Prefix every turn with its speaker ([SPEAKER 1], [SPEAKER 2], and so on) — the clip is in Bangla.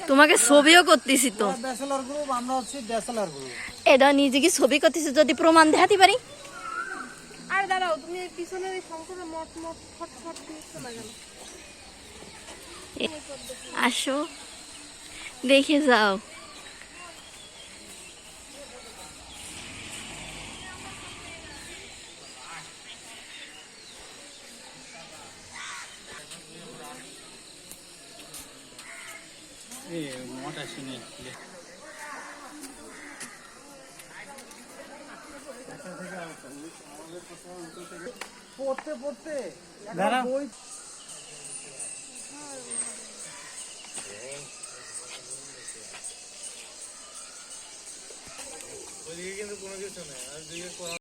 [SPEAKER 1] তোমাকে ছবিও করতেছি তো।
[SPEAKER 2] ব্যাচেলর গ্রুপ, আমরা হচ্ছে ব্যাচেলর গ্রুপ।
[SPEAKER 1] এটা নিজে কি ছবি করতেছি, যদি প্রমাণ দেখাতে পারি।
[SPEAKER 3] আর দাঁড়াও, তুমি পিছনের এই শঙ্করের মট মট ফট ফট দিচ্ছ না কেন?
[SPEAKER 1] আসো দেখে যাও।
[SPEAKER 2] পড়তে পড়তে বই কিন্তু কোনো কিছু নেই।